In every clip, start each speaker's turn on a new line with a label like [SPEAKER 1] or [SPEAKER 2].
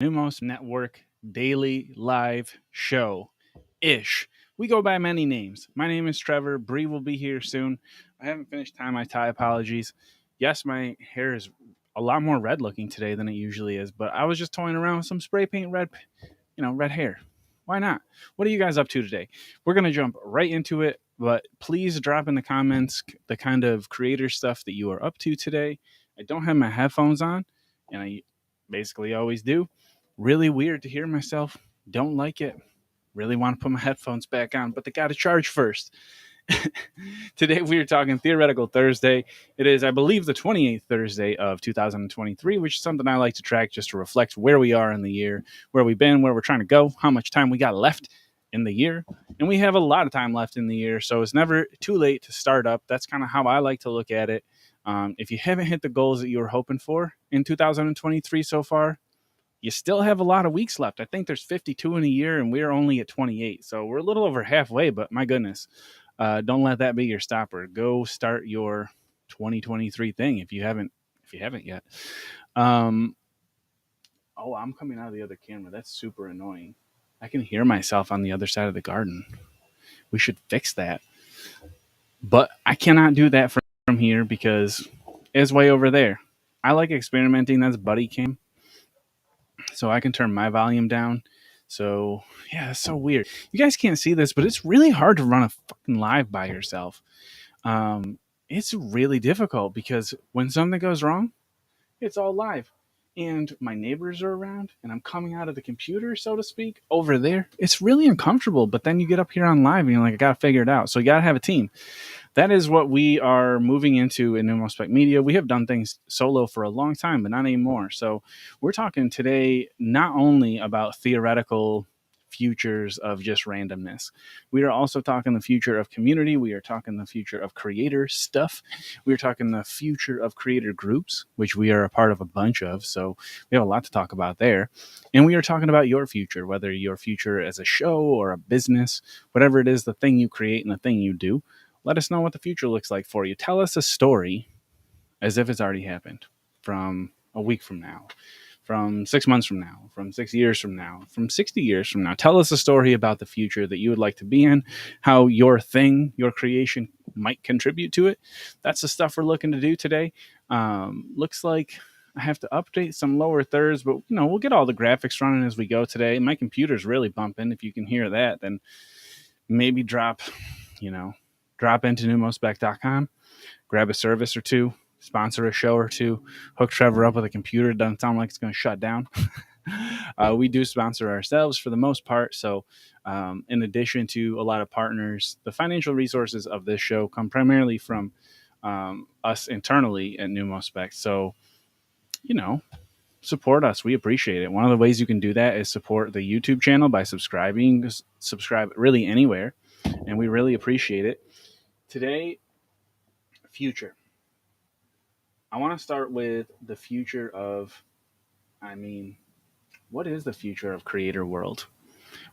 [SPEAKER 1] NumOspect Network daily live show ish. We go by many names. My name is Trevor. Bri will be here soon. I haven't finished tying my tie. Apologies. Yes, my hair is a lot more red looking today than it usually is, but I was just toying around with some spray paint red, red hair. Why not? What are you guys up to today? We're going to jump right into it, but please drop in the comments the kind of creator stuff that you are up to today. I don't have my headphones on, and I basically always do. Really weird to hear myself. Don't like it. Really want to put my headphones back on, but they got to charge first. Today we are talking Theoretical Thursday. It is, I believe, the 28th Thursday of 2023, which is something I like to track just to reflect where we are in the year, where we've been, where we're trying to go, how much time we got left in the year. And we have a lot of time left in the year, so it's never too late to start up. That's kind of how I like to look at it. If you haven't hit the goals that you were hoping for in 2023 so far, you still have a lot of weeks left. I think there's 52 in a year, and we're only at 28. So we're a little over halfway, but my goodness, don't let that be your stopper. Go start your 2023 thing if you haven't yet. I'm coming out of the other camera. That's super annoying. I can hear myself on the other side of the garden. We should fix that. But I cannot do that from here because it's way over there. I like experimenting. That's buddy cam. So I can turn my volume down. So yeah, it's so weird. You guys can't see this, but it's really hard to run a fucking live by yourself. It's really difficult because when something goes wrong, it's all live. And my neighbors are around, and I'm coming out of the computer, so to speak, over there. It's really uncomfortable, but then you get up here on live, and you're like, I got to figure it out. So you got to have a team. That is what we are moving into in NumOspect Media. We have done things solo for a long time, but not anymore. So we're talking today not only about theoretical futures of just randomness. We are also talking the future of community. We are talking the future of creator stuff. We are talking the future of creator groups, which we are a part of a bunch of. So we have a lot to talk about there. And we are talking about your future, whether your future as a show or a business, whatever it is, the thing you create and the thing you do. Let us know what the future looks like for you. Tell us a story as if it's already happened from a week from now, from 6 months from now, from 6 years from now, from 60 years from now. Tell us a story about the future that you would like to be in, how your thing, your creation might contribute to it. That's the stuff we're looking to do today. Looks like I have to update some lower thirds, but we'll get all the graphics running as we go today. My computer's really bumping. If you can hear that, then maybe drop into NumOspect.com, grab a service or two, sponsor a show or two, hook Trevor up with a computer. Doesn't sound like it's going to shut down. We do sponsor ourselves for the most part. So in addition to a lot of partners, the financial resources of this show come primarily from us internally at NumOspect. So, support us. We appreciate it. One of the ways you can do that is support the YouTube channel by subscribing. Subscribe really anywhere. And we really appreciate it. Today, future. I want to start with the future of, what is the future of creator world?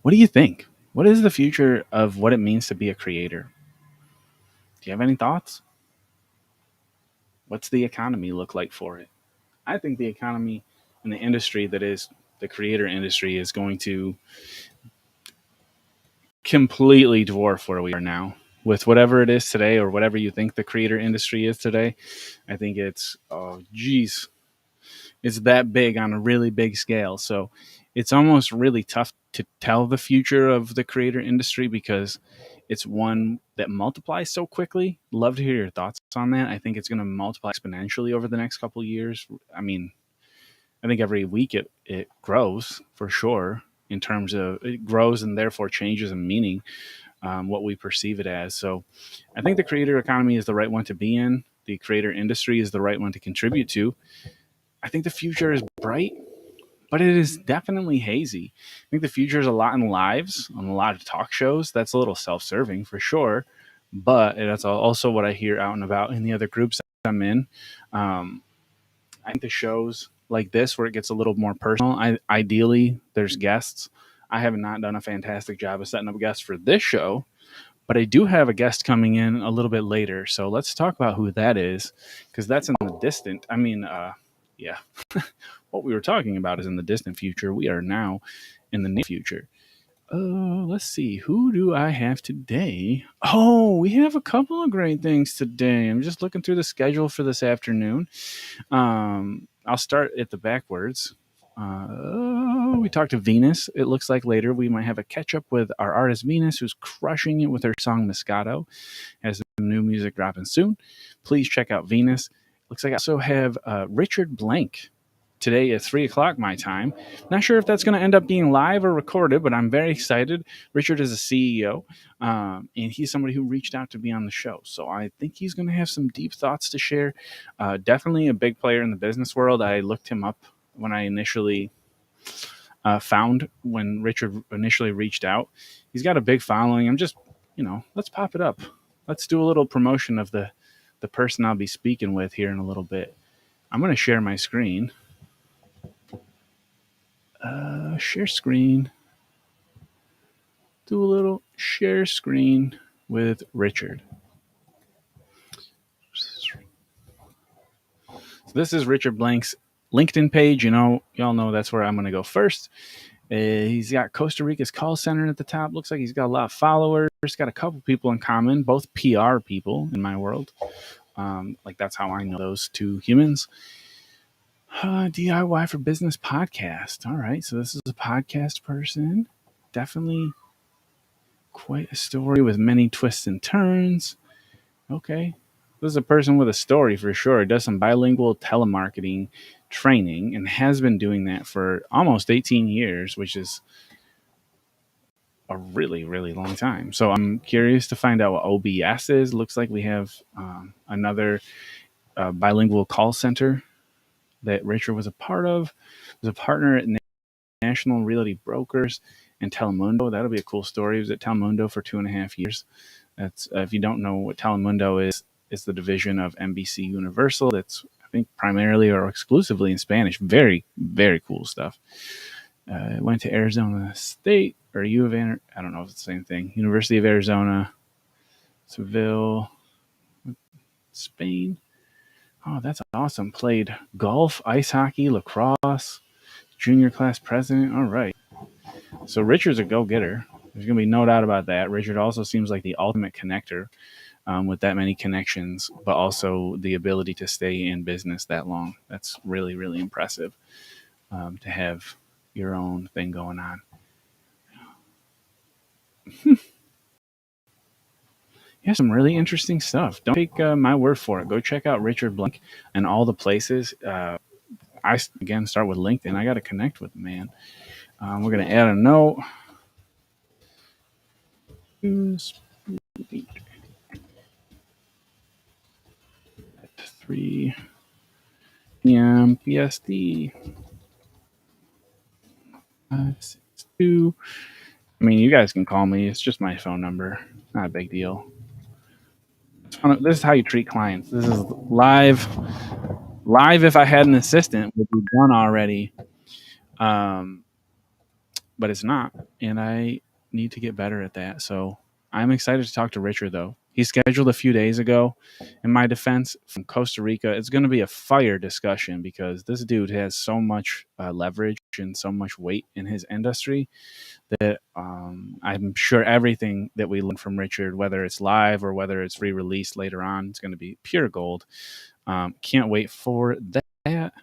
[SPEAKER 1] What do you think? What is the future of what it means to be a creator? Do you have any thoughts? What's the economy look like for it? I think the economy and the industry that is the creator industry is going to completely dwarf where we are now. With whatever it is today or whatever you think the creator industry is today, I think it's that big on a really big scale. So it's almost really tough to tell the future of the creator industry because it's one that multiplies so quickly. Love to hear your thoughts on that. I think it's going to multiply exponentially over the next couple of years. I think every week it grows for sure in terms of it grows and therefore changes in meaning. What we perceive it as. So I think the creator economy is the right one to be in. The creator industry is the right one to contribute to. I think the future is bright, but it is definitely hazy. I think the future is a lot in lives, on a lot of talk shows. That's a little self-serving for sure, but that's also what I hear out and about in the other groups I'm in. I think the shows like this where it gets a little more personal, ideally there's guests. I have not done a fantastic job of setting up guests for this show, but I do have a guest coming in a little bit later. So let's talk about who that is, because that's in the distant. what we were talking about is in the distant future. We are now in the near future. Let's see. Who do I have today? Oh, we have a couple of great things today. I'm just looking through the schedule for this afternoon. I'll start at the backwards. We talked to Venus. It looks like later we might have a catch up with our artist Venus, who's crushing it with her song Moscato. Has some new music dropping soon. Please check out Venus. Looks like I also have Richard Blank today at 3 o'clock my time. Not sure if that's going to end up being live or recorded, but I'm very excited. Richard is a CEO, and he's somebody who reached out to be on the show. So I think he's going to have some deep thoughts to share. Definitely a big player in the business world. I looked him up when I initially found when Richard initially reached out. He's got a big following. I'm just, let's pop it up. Let's do a little promotion of the person I'll be speaking with here in a little bit. I'm going to share my screen. Share screen. Do a little share screen with Richard. So this is Richard Blank's LinkedIn page. Y'all know that's where I'm going to go first. He's got Costa Rica's call center at the top. Looks like he's got a lot of followers. Got a couple people in common, both PR people in my world. That's how I know those two humans. DIY for Business podcast. All right, so this is a podcast person. Definitely quite a story with many twists and turns. Okay, this is a person with a story for sure. He does some bilingual telemarketing training and has been doing that for almost 18 years, which is a really, really long time. So I'm curious to find out what OBS is. Looks like we have another bilingual call center that Richard was a part of. Was a partner at National Realty Brokers and Telemundo. That'll be a cool story. He was at Telemundo for 2.5 years. That's if you don't know what Telemundo is, it's the division of NBC Universal. That's I think primarily or exclusively in Spanish. Very, very cool stuff. Went to Arizona State or U of A. I don't know if it's the same thing. University of Arizona, Seville, Spain. Oh, that's awesome. Played golf, ice hockey, lacrosse, junior class president. All right. So Richard's a go-getter. There's going to be no doubt about that. Richard also seems like the ultimate connector with that many connections, but also the ability to stay in business that long. That's really, really impressive to have your own thing going on. Yeah, some really interesting stuff. Don't take my word for it. Go check out Richard Blank and all the places. I, again, start with LinkedIn. I got to connect with the man. We're going to add a note. 3 p.m. PST. 562. I mean, you guys can call me. It's just my phone number. Not a big deal. This is how you treat clients. This is live. Live, if I had an assistant, would be done already. But it's not. And I need to get better at that. So I'm excited to talk to Richard, though. He scheduled a few days ago, in my defense, from Costa Rica. It's going to be a fire discussion because this dude has so much leverage and so much weight in his industry that I'm sure everything that we learn from Richard, whether it's live or whether it's re-released later on, it's going to be pure gold. Can't wait for that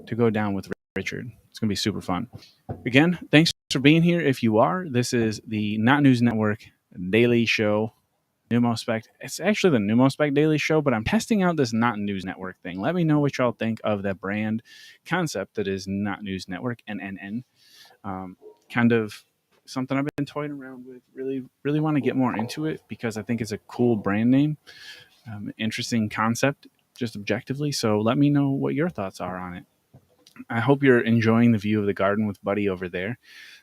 [SPEAKER 1] to go down with Richard. It's going to be super fun. Again, thanks for being here. If you are, this is the Not News Network Daily Show. NumOspect. It's actually the NumOspect Daily Show, but I'm testing out this Not News Network thing. Let me know what y'all think of that brand concept that is Not News Network, NNN. Kind of something I've been toying around with. Really, really want to get more into it because I think it's a cool brand name. Interesting concept, just objectively. So let me know what your thoughts are on it. I hope you're enjoying the view of the garden with Buddy over there.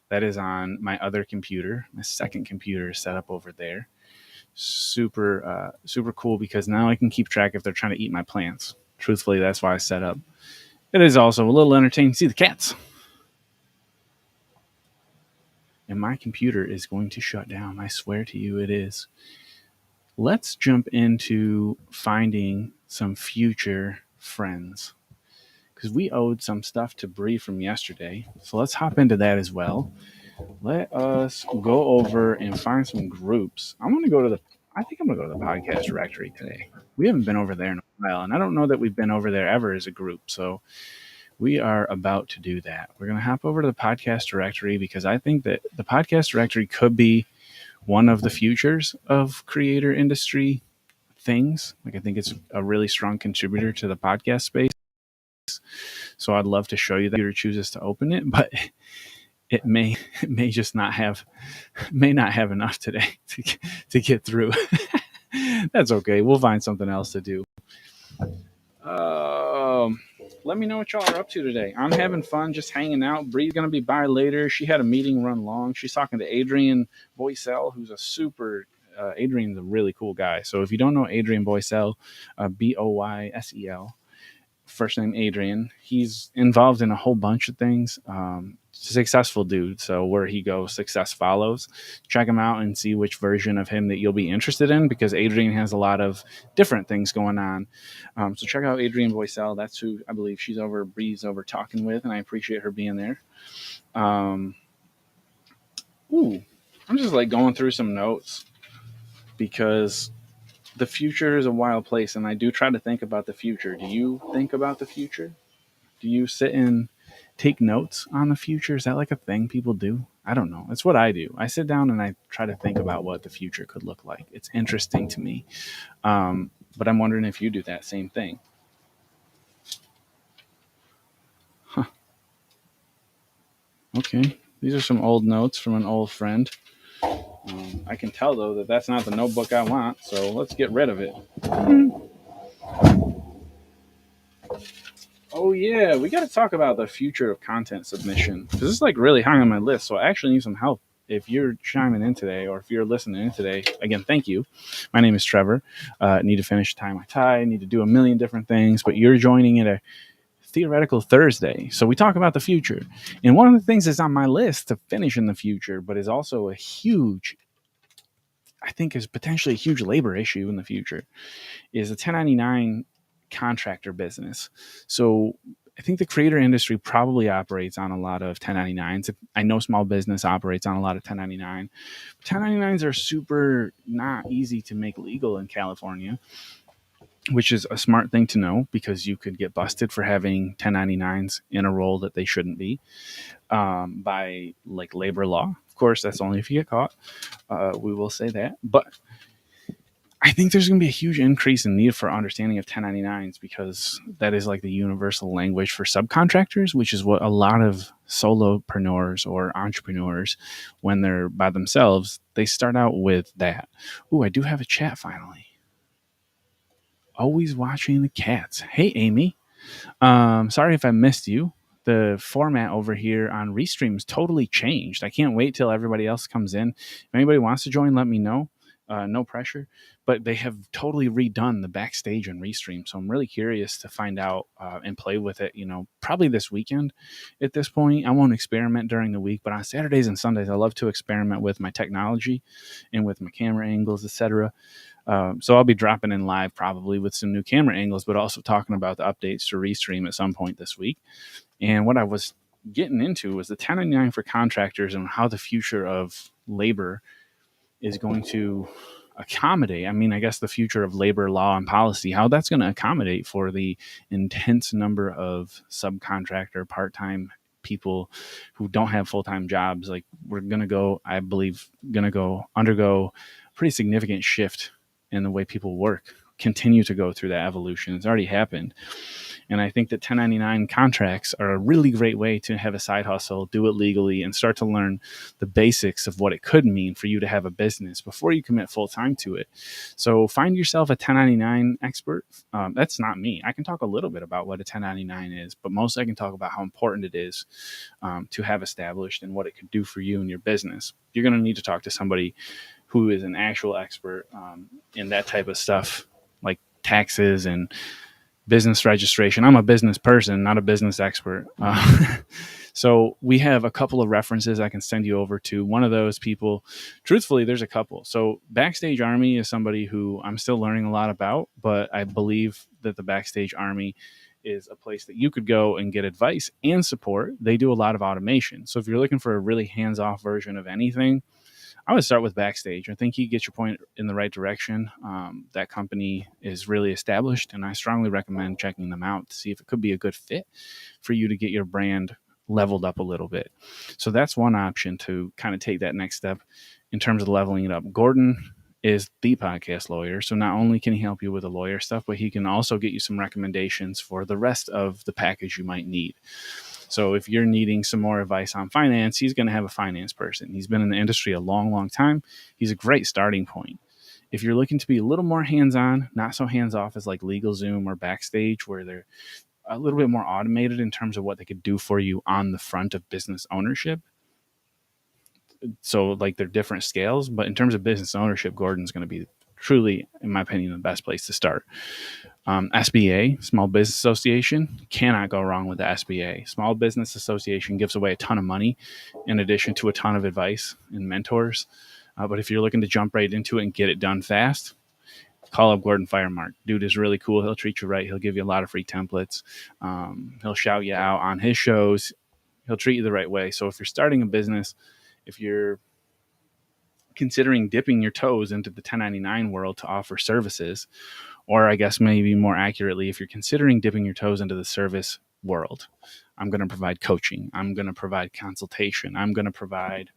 [SPEAKER 1] That is on my other computer. My second computer is set up over there. Super cool because now I can keep track if they're trying to eat my plants. Truthfully, that's why I set up. It is also a little entertaining to see the cats. And my computer is going to shut down. I swear to you it is. Let's jump into finding some future friends. because we owed some stuff to Bri from yesterday. So let's hop into that as well. Let us go over and find some groups. I think I'm going to go to the podcast directory today. We haven't been over there in a while, and I don't know that we've been over there ever as a group. So we are about to do that. We're going to hop over to the podcast directory because I think that the podcast directory could be one of the futures of creator industry things. Like, I think it's a really strong contributor to the podcast space. So I'd love to show you that if chooses to open it, but it may just not have enough today to get through. That's okay. We'll find something else to do. Let me know what y'all are up to today. I'm having fun just hanging out. Bri's going to be by later. She had a meeting run long. She's talking to Adrian Boycell, who's Adrian's a really cool guy. So if you don't know Adrian Boycell, Boysel, first name Adrian, he's involved in a whole bunch of things. Successful dude. So where he goes, success follows. Check him out and see which version of him that you'll be interested in, because Adrian has a lot of different things going on. So check out Adrian Boycell. That's who I believe Bri's over talking with, and I appreciate her being there. I'm just like going through some notes because the future is a wild place, and I do try to think about the future. Do you think about the future? Do you sit and take notes on the future? Is that like a thing people do? I don't know. It's what I do. I sit down and I try to think about what the future could look like. It's interesting to me. But I'm wondering if you do that same thing. Huh. Okay. These are some old notes from an old friend. I can tell, though, that that's not the notebook I want, so let's get rid of it. Oh, yeah, we got to talk about the future of content submission, because this is like really high on my list, so I actually need some help. If you're chiming in today, or if you're listening in today, again, thank you. My name is Trevor. Need to finish tying my tie, need to do a million different things, but you're joining at a theoretical Thursday. So we talk about the future. And one of the things that's on my list to finish in the future, but is also I think is potentially a huge labor issue in the future, is a 1099 contractor business. So I think the creator industry probably operates on a lot of 1099s. I know small business operates on a lot of 1099. 1099s are super not easy to make legal in California, which is a smart thing to know, because you could get busted for having 1099s in a role that they shouldn't be by like labor law. Of course, that's only if you get caught. We will say that. But I think there's going to be a huge increase in need for understanding of 1099s, because that is like the universal language for subcontractors, which is what a lot of solopreneurs or entrepreneurs, when they're by themselves, they start out with that. Ooh, I do have a chat finally. Always watching the cats. Hey, Amy. Sorry if I missed you. The format over here on Restream's totally changed. I can't wait till everybody else comes in. If anybody wants to join, let me know. No pressure. But they have totally redone the backstage on Restream. So I'm really curious to find out and play with it, probably this weekend at this point. I won't experiment during the week, but on Saturdays and Sundays, I love to experiment with my technology and with my camera angles, etc. So I'll be dropping in live probably with some new camera angles, but also talking about the updates to Restream at some point this week. And what I was getting into was the 1099 for contractors and how the future of labor is going to accommodate. I mean, I guess the future of labor law and policy, how that's going to accommodate for the intense number of subcontractor, part-time people who don't have full-time jobs. Like, we're going to go, I believe, undergo a pretty significant shift in the way people work, continue to go through that evolution. It's already happened. And I think that 1099 contracts are a really great way to have a side hustle, do it legally, and start to learn the basics of what it could mean for you to have a business before you commit full time to it. So find yourself a 1099 expert. That's not me. I can talk a little bit about what a 1099 is, but mostly I can talk about how important it is to have established and what it could do for you and your business. You're going to need to talk to somebody who is an actual expert in that type of stuff, like taxes and business registration. I'm a business person, not a business expert. So we have a couple of references I can send you over to. One of those people, truthfully, there's a couple. So Backstage Army is somebody who I'm still learning a lot about, but I believe that the Backstage Army is a place that you could go and get advice and support. They do a lot of automation. So if you're looking for a really hands-off version of anything, I would start with Backstage. I think you get your point in the right direction. That company is really established, and I strongly recommend checking them out to see if it could be a good fit for you to get your brand leveled up a little bit. So that's one option to kind of take that next step in terms of leveling it up. Gordon is the podcast lawyer. So not only can he help you with the lawyer stuff, but he can also get you some recommendations for the rest of the package you might need. So if you're needing some more advice on finance, he's going to have a finance person. He's been in the industry a long, long time. He's a great starting point. If you're looking to be a little more hands-on, not so hands-off as like LegalZoom or Backstage, where they're a little bit more automated in terms of what they could do for you on the front of business ownership. So like they're different scales, but in terms of business ownership, Gordon's going to be truly, in my opinion, the best place to start. SBA, Small Business Association, cannot go wrong with the SBA. Small Business Association gives away a ton of money in addition to a ton of advice and mentors. But if you're looking to jump right into it and get it done fast, call up Gordon Firemark. Dude is really cool. He'll treat you right. He'll give you a lot of free templates. He'll shout you out on his shows. He'll treat you the right way. So if you're starting a business, if you're considering dipping your toes into the 1099 world to offer services, or I guess maybe more accurately, if you're considering dipping your toes into the service world, I'm going to provide coaching. I'm going to provide consultation. I'm going to provide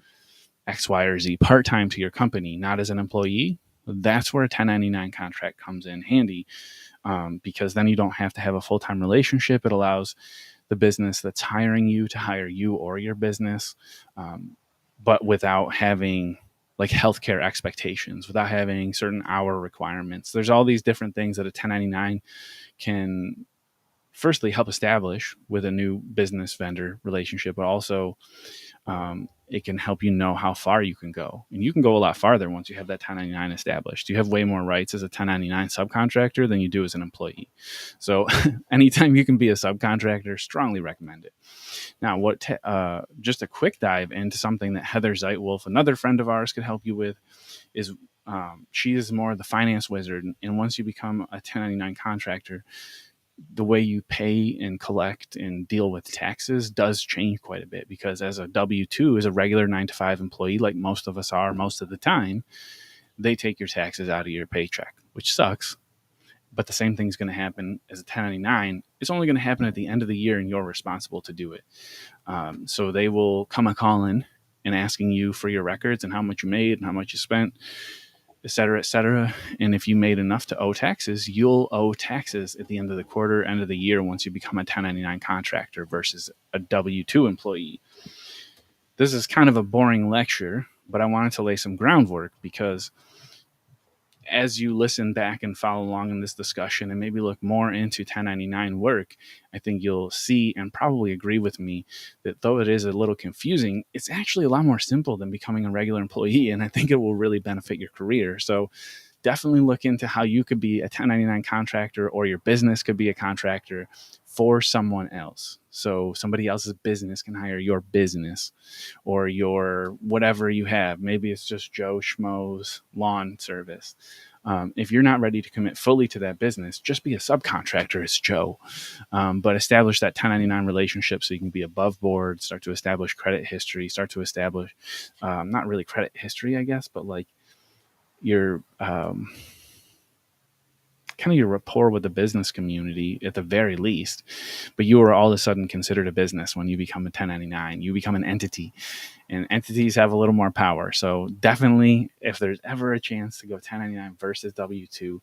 [SPEAKER 1] X, Y, or Z part-time to your company, not as an employee. That's where a 1099 contract comes in handy, because then you don't have to have a full-time relationship. It allows the business that's hiring you to hire you or your business, but without having like healthcare expectations, without having certain hour requirements. There's all these different things that a 1099 can firstly help establish with a new business vendor relationship, but also it can help you know how far you can go. And you can go a lot farther once you have that 1099 established. You have way more rights as a 1099 subcontractor than you do as an employee. So anytime you can be a subcontractor, strongly recommend it. Now, just a quick dive into something that Heather Zeitwolf, another friend of ours, could help you with is she is more the finance wizard. And once you become a 1099 contractor, the way you pay and collect and deal with taxes does change quite a bit, because as a W-2, as a regular 9-to-5 employee, like most of us are most of the time, they take your taxes out of your paycheck, which sucks. But the same thing's going to happen as a 1099. It's only going to happen at the end of the year, and you're responsible to do it. So they will come a calling and asking you for your records and how much you made and how much you spent, et cetera, et cetera. And if you made enough to owe taxes, you'll owe taxes at the end of the quarter, end of the year, once you become a 1099 contractor versus a W-2 employee. This is kind of a boring lecture, but I wanted to lay some groundwork, because as you listen back and follow along in this discussion and maybe look more into 1099 work, I think you'll see and probably agree with me that though it is a little confusing, it's actually a lot more simple than becoming a regular employee. And I think it will really benefit your career. So definitely look into how you could be a 1099 contractor, or your business could be a contractor for someone else. So somebody else's business can hire your business or your whatever you have. Maybe it's just Joe Schmo's lawn service. If you're not ready to commit fully to that business, just be a subcontractor as Joe. But establish that 1099 relationship so you can be above board, start to establish credit history, start to establish not really credit history, I guess, but like your kind of your rapport with the business community at the very least. But you are all of a sudden considered a business when you become a 1099. You become an entity, and entities have a little more power. So definitely, if there's ever a chance to go 1099 versus W-2,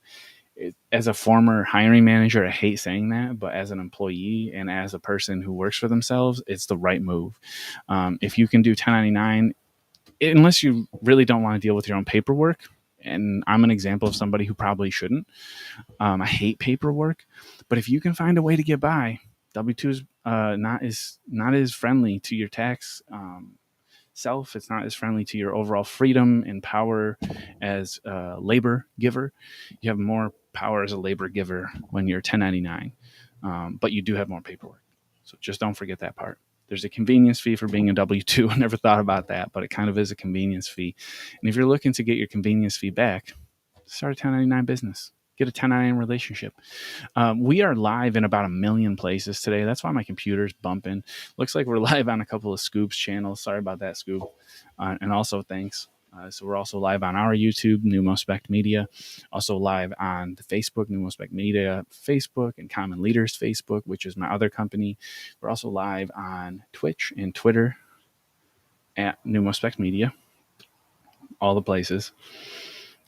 [SPEAKER 1] as a former hiring manager, I hate saying that, but as an employee and as a person who works for themselves, it's the right move. If you can do 1099, unless you really don't want to deal with your own paperwork, and I'm an example of somebody who probably shouldn't. I hate paperwork, but if you can find a way to get by, W-2 is not as friendly to your tax self. It's not as friendly to your overall freedom and power as a labor giver. You have more power as a labor giver when you're 1099, but you do have more paperwork. So just don't forget that part. There's a convenience fee for being a W-2. I never thought about that, but it kind of is a convenience fee. And if you're looking to get your convenience fee back, start a 1099 business. get a 1099 relationship. We are live in about 1 million places today. That's why my computer's bumping. Looks like we're live on a couple of Scoops channels. Sorry about that, Scoop. And also thanks. So we're also live on our YouTube, NumOspect Media. Also live on the Facebook, NumOspect Media Facebook, and Common Leaders Facebook, which is my other company. We're also live on Twitch and Twitter at NumOspect Media. All the places.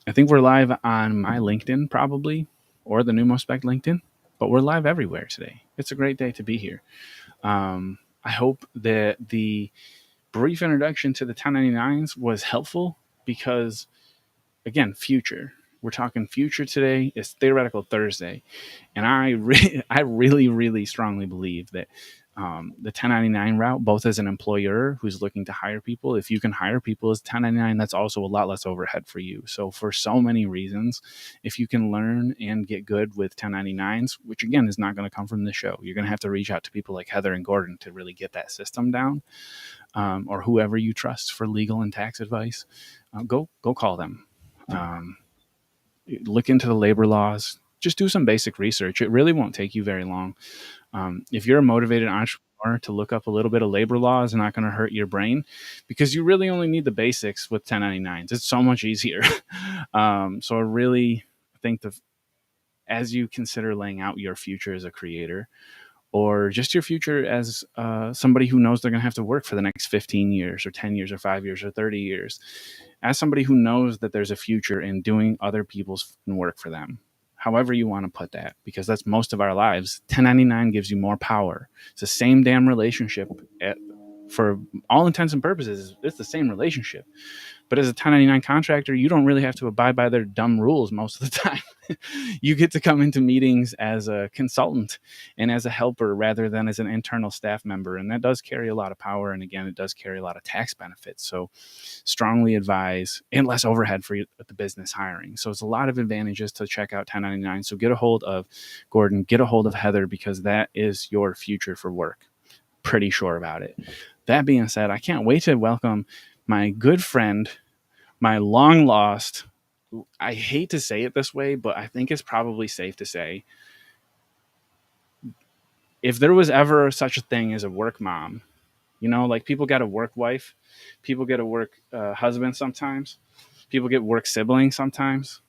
[SPEAKER 1] I think we're live on my LinkedIn probably, or the NumOspect LinkedIn, but we're live everywhere today. It's a great day to be here. I hope that the brief introduction to the 1099s was helpful because, again, future. We're talking future today. It's Theoretical Thursday. And I really, really strongly believe that the 1099 route, both as an employer who's looking to hire people, if you can hire people as 1099, that's also a lot less overhead for you. So for so many reasons, if you can learn and get good with 1099s, which again is not going to come from the show, you're going to have to reach out to people like Heather and Gordon to really get that system down, or whoever you trust for legal and tax advice. Go call them. Look into the labor laws. Just do some basic research. It really won't take you very long. If you're a motivated entrepreneur, to look up a little bit of labor law is not going to hurt your brain, because you really only need the basics with 1099s. It's so much easier. So I really think that as you consider laying out your future as a creator, or just your future as somebody who knows they're going to have to work for the next 15 years or 10 years or 5 years or 30 years, as somebody who knows that there's a future in doing other people's work for them, however you want to put that, because that's most of our lives. 1099 gives you more power. It's the same damn relationship. For all intents and purposes, it's the same relationship. But as a 1099 contractor, you don't really have to abide by their dumb rules most of the time. You get to come into meetings as a consultant and as a helper rather than as an internal staff member. And that does carry a lot of power. And again, it does carry a lot of tax benefits. So strongly advise, and less overhead for the business hiring. So it's a lot of advantages to check out 1099. So get a hold of Gordon, get a hold of Heather, because that is your future for work. Pretty sure about it. That being said, I can't wait to welcome my good friend, my long lost, I hate to say it this way, but I think it's probably safe to say, if there was ever such a thing as a work mom, like people get a work wife, people get a work husband sometimes, people get work siblings sometimes.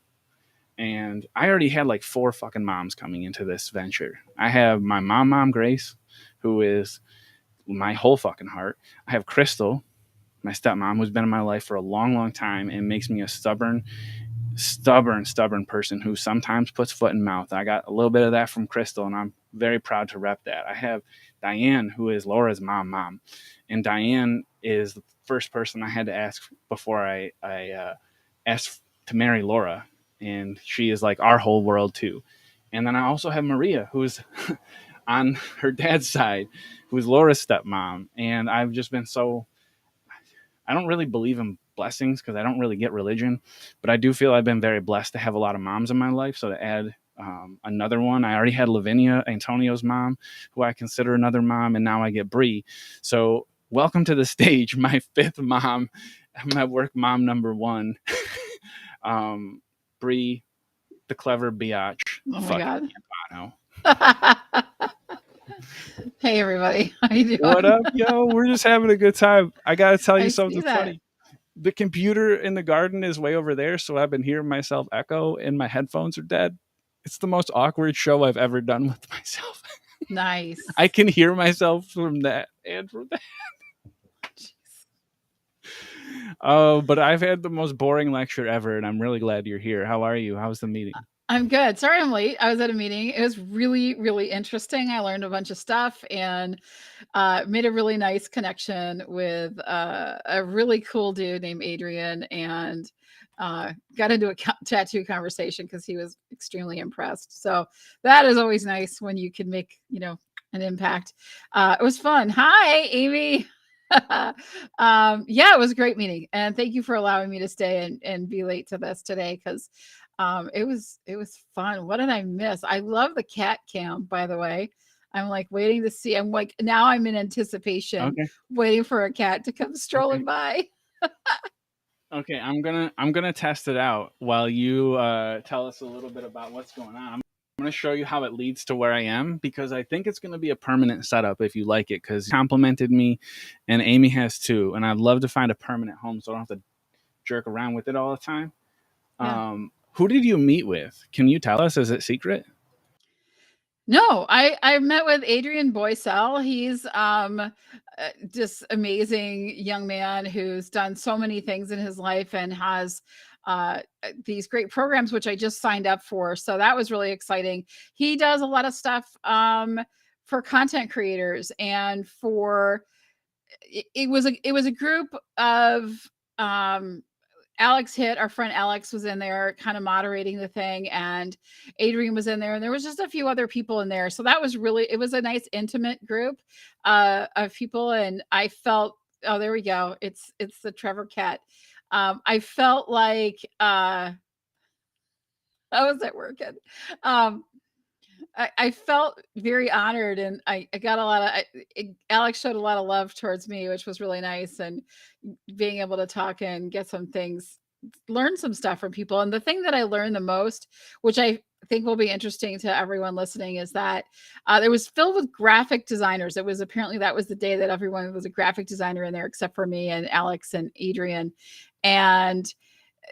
[SPEAKER 1] And I already had like 4 fucking moms coming into this venture. I have my mom, Grace, who is my whole fucking heart. I have Crystal, my stepmom, who's been in my life for a long, long time and makes me a stubborn person who sometimes puts foot in mouth. I got a little bit of that from Crystal, and I'm very proud to rep that. I have Diane, who is Laura's mom. And Diane is the first person I had to ask before I asked to marry Laura. And she is like our whole world too. And then I also have Maria, who's on her dad's side, who's Laura's stepmom. And I've just been I don't really believe in blessings because I don't really get religion, but I do feel I've been very blessed to have a lot of moms in my life. So to add another one, I already had Lavinia, Antonio's mom, who I consider another mom, and now I get Bri. So welcome to the stage, my 5th mom, my work mom number 1, Bri, the clever biatch.
[SPEAKER 2] Oh my God.
[SPEAKER 1] Campano.
[SPEAKER 2] Hey everybody, how you doing?
[SPEAKER 1] What up, yo? We're just having a good time. I gotta tell you something funny. The computer in the garden is way over there, so I've been hearing myself echo, and my headphones are dead. It's the most awkward show I've ever done with myself.
[SPEAKER 2] Nice.
[SPEAKER 1] I can hear myself from that and from that. But I've had the most boring lecture ever, and I'm really glad you're here. How are you? How's the meeting?
[SPEAKER 2] I'm good. Sorry I'm late. I was at a meeting. It was really, really interesting. I learned a bunch of stuff and made a really nice connection with a really cool dude named Adrian, and got into a tattoo conversation because he was extremely impressed. So that is always nice when you can make, an impact. It was fun. Hi, Amy. Yeah, it was a great meeting. And thank you for allowing me to stay and be late to this today, because it was fun. What did I miss? I love the cat cam, by the way. I'm like waiting to see. I'm like, now I'm in anticipation, waiting for a cat to come strolling by.
[SPEAKER 1] Okay, I'm gonna test it out while you tell us a little bit about what's going on. I'm gonna show you how it leads to where I am, because I think it's gonna be a permanent setup if you like it. Because complimented me, and Amy has too, and I'd love to find a permanent home so I don't have to jerk around with it all the time.
[SPEAKER 2] Yeah.
[SPEAKER 1] Who did you meet with? Can you tell us? Is it secret?
[SPEAKER 2] No, I met with Adrian Boycell. He's just amazing young man who's done so many things in his life and has these great programs which I just signed up for. So that was really exciting. He does a lot of stuff for content creators and for it was a group of Alex Hit, our friend Alex was in there kind of moderating the thing, and Adrian was in there, and there was just a few other people in there. So that was really, it was a nice intimate group of people. And I felt, oh, there we go. It's the Trevor cat. I felt like, how was it working? I felt very honored, and I got a lot of Alex showed a lot of love towards me, which was really nice. And being able to talk and get some things, learn some stuff from people. And the thing that I learned the most, which I think will be interesting to everyone listening, is that there was filled with graphic designers. It was apparently that was the day that everyone was a graphic designer in there, except for me and Alex and Adrian. And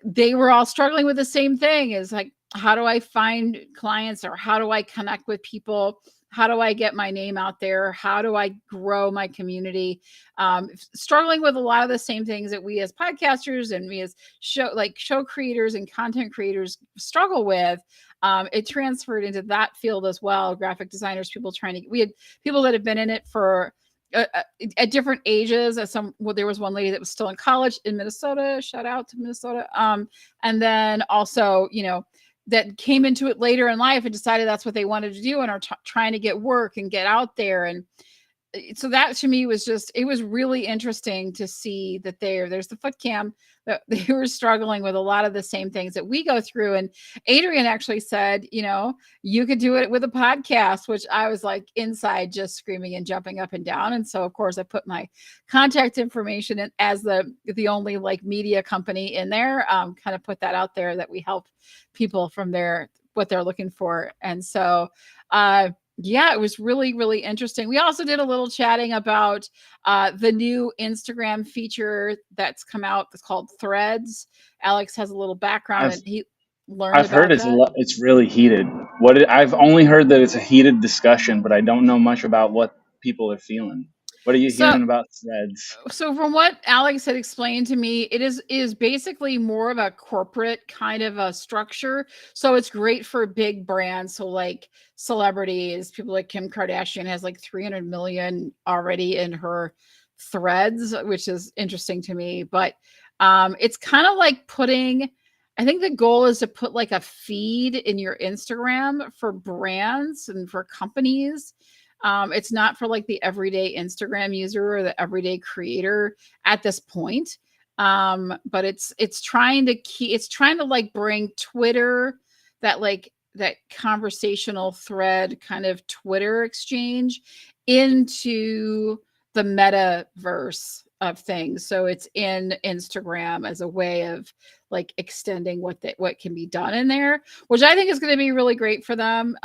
[SPEAKER 2] they were all struggling with the same thing, is like, how do I find clients, or how do I connect with people? How do I get my name out there? How do I grow my community? Struggling with a lot of the same things that we as podcasters and we as show creators and content creators struggle with. It transferred into that field as well. Graphic designers, we had people that have been in it for at different ages. There was one lady that was still in college in Minnesota. Shout out to Minnesota. And then also, that came into it later in life and decided that's what they wanted to do and are trying to get work and get out there. And so that to me was it was really interesting to see that there's the foot cam, that they were struggling with a lot of the same things that we go through. And Adrian actually said, you could do it with a podcast, which I was like inside just screaming and jumping up and down. And so of course I put my contact information in as the only like media company in there, kind of put that out there that we help people from what they're looking for. And so, yeah, it was really, really interesting. We also did a little chatting about the new Instagram feature that's come out. It's called Threads. Alex has a little background, and he learned
[SPEAKER 3] I've heard
[SPEAKER 2] about that.
[SPEAKER 3] it's really heated. I've only heard that it's a heated discussion, but I don't know much about what people are feeling. What are you
[SPEAKER 2] So,
[SPEAKER 3] hearing about Threads?
[SPEAKER 2] so from what Alex had explained to me, it is basically more of a corporate kind of a structure. So it's great for big brands. So like celebrities, people like Kim Kardashian has like 300 million already in her Threads, which is interesting to me. But it's kind of like I think the goal is to put like a feed in your Instagram for brands and for companies. It's not for like the everyday Instagram user or the everyday creator at this point. But it's trying to like bring Twitter, that conversational thread kind of Twitter exchange, into the metaverse of things. So it's in Instagram as a way of like extending what can be done in there, which I think is going to be really great for them,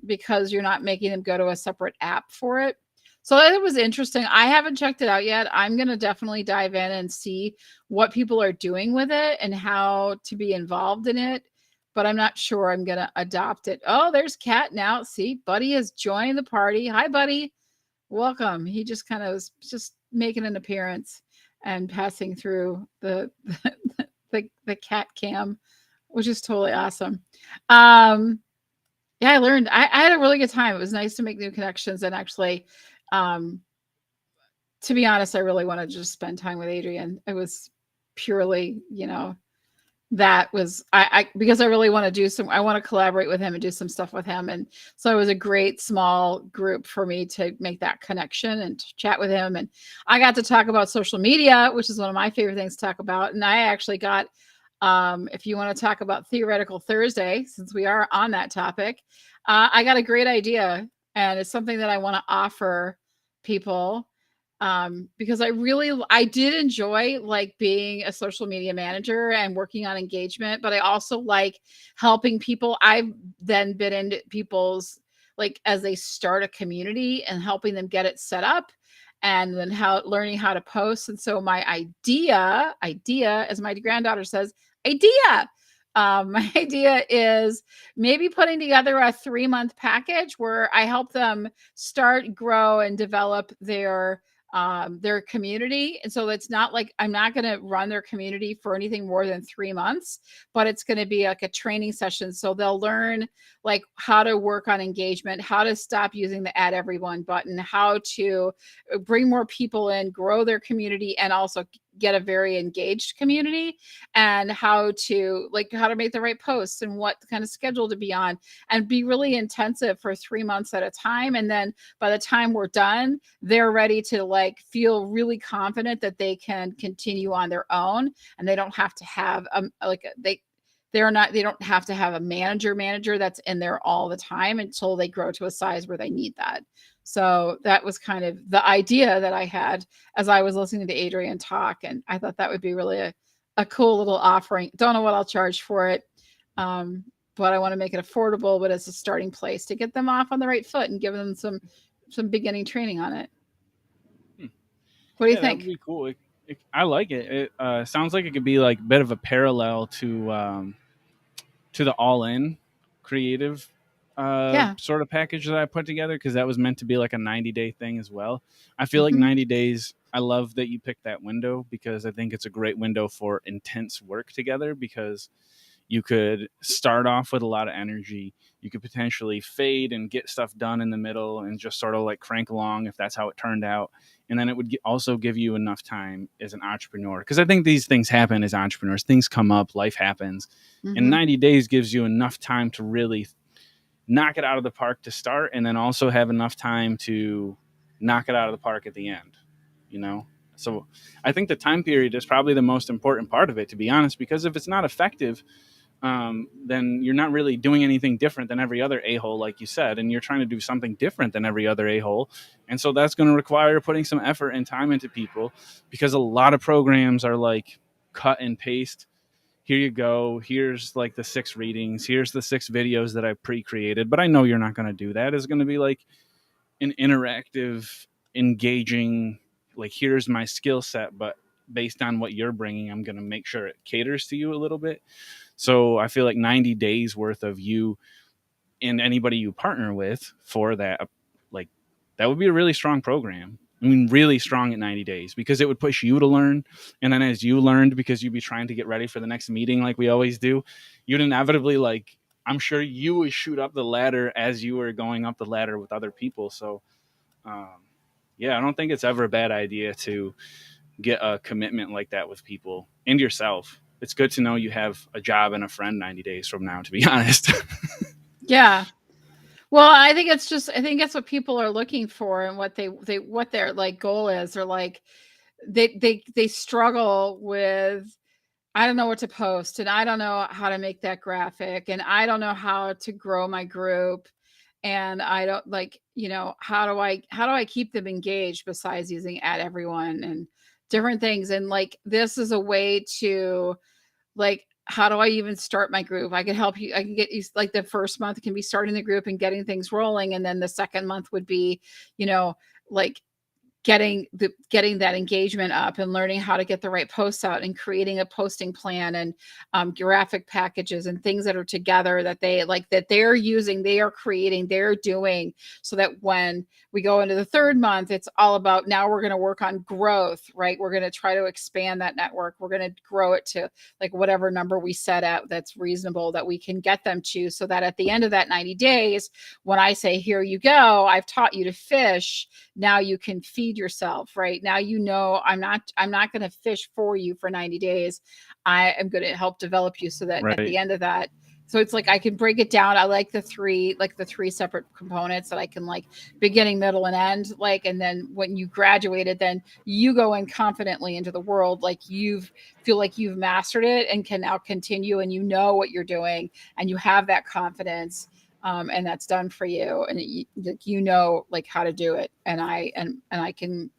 [SPEAKER 2] because you're not making them go to a separate app for it. So that was interesting. I haven't checked it out yet. I'm going to definitely dive in and see what people are doing with it and how to be involved in it. But I'm not sure I'm going to adopt it. Oh, there's Kat now. See, Buddy has joined the party. Hi, Buddy. Welcome. He just kind of was just making an appearance and passing through the cat cam, which is totally awesome. Yeah, I had a really good time. It was nice to make new connections, and actually, to be honest, I really wanted to just spend time with Adrian. It was purely, that was because I really want to I want to collaborate with him and do some stuff with him. And so it was a great small group for me to make that connection and to chat with him. And I got to talk about social media, which is one of my favorite things to talk about. And I actually got, if you want to talk about Theoretical Thursday, since we are on that topic, I got a great idea, and it's something that I want to offer people. because I did enjoy like being a social media manager and working on engagement, but I also like helping people. I've then been into people's, like, as they start a community and helping them get it set up, and then learning how to post. And so my idea, as my granddaughter says, idea. My idea is maybe putting together a 3-month package where I help them start, grow, and develop their community. And so it's not like I'm not going to run their community for anything more than 3 months, but it's going to be like a training session. So they'll learn like how to work on engagement, how to stop using the add everyone button, how to bring more people in, grow their community, and also get a very engaged community, and how to make the right posts and what kind of schedule to be on, and be really intensive for 3 months at a time. And then by the time we're done, they're ready to like feel really confident that they can continue on their own, and they don't have to have they don't have to have a manager that's in there all the time until they grow to a size where they need that. So that was kind of the idea that I had as I was listening to Adrian talk, and I thought that would be really a cool little offering. Don't know what I'll charge for it, but I want to make it affordable, but as a starting place to get them off on the right foot and give them some beginning training on it. What do you think?
[SPEAKER 1] That would be cool. I like it. It sounds like it could be like a bit of a parallel to the all-in creative sort of package that I put together, because that was meant to be like a 90-day thing as well. I feel like 90 days, I love that you picked that window, because I think it's a great window for intense work together, because you could start off with a lot of energy. You could potentially fade and get stuff done in the middle and just sort of like crank along if that's how it turned out. And then it would also give you enough time as an entrepreneur, because I think these things happen as entrepreneurs. Things come up, life happens. And 90 days gives you enough time to really knock it out of the park to start, and then also have enough time to knock it out of the park at the end, you know? So I think the time period is probably the most important part of it, to be honest, because if it's not effective, then you're not really doing anything different than every other a-hole, like you said, and you're trying to do something different than every other a-hole. And so that's going to require putting some effort and time into people, because a lot of programs are like cut and paste. Here you go. Here's like the 6 readings. Here's the 6 videos that I pre-created. But I know you're not going to do that. It's going to be like an interactive, engaging, like, here's my skill set, but based on what you're bringing, I'm going to make sure it caters to you a little bit. So I feel like 90 days worth of you and anybody you partner with for that, like, that would be a really strong program. I mean, really strong at 90 days, because it would push you to learn. And then as you learned, because you'd be trying to get ready for the next meeting, like we always do, you'd inevitably, like, I'm sure you would shoot up the ladder as you were going up the ladder with other people. So, yeah, I don't think it's ever a bad idea to get a commitment like that with people and yourself. It's good to know you have a job and a friend 90 days from now, to be honest.
[SPEAKER 2] Yeah. Well, I think it's what people are looking for, and what what their like goal is. They're like, they struggle with, I don't know what to post, and I don't know how to make that graphic, and I don't know how to grow my group, and I don't how do I keep them engaged besides using add everyone and different things. And like, this is a way to, like, how do I even start my group? I can help you. I can get you, like, the first month can be starting the group and getting things rolling. And then the second month would be, like, getting that engagement up and learning how to get the right posts out and creating a posting plan and graphic packages and things that are together that they're using, they are creating, they're doing, so that when we go into the third month, it's all about, now we're going to work on growth, right? We're going to try to expand that network. We're going to grow it to like whatever number we set out that's reasonable that we can get them to, so that at the end of that 90 days, when I say, here you go, I've taught you to fish, now you can feed yourself, right? Now, I'm not going to fish for you for 90 days. I am going to help develop you, so that
[SPEAKER 1] Right.
[SPEAKER 2] at the end of that, so it's like I can break it down. I like the three separate components that I can, like, beginning, middle, and end. Like, and then when you graduated, then you go in confidently into the world, like feel like you've mastered it and can now continue, and you know what you're doing, and you have that confidence. And that's done for you, and like how to do it. And I can,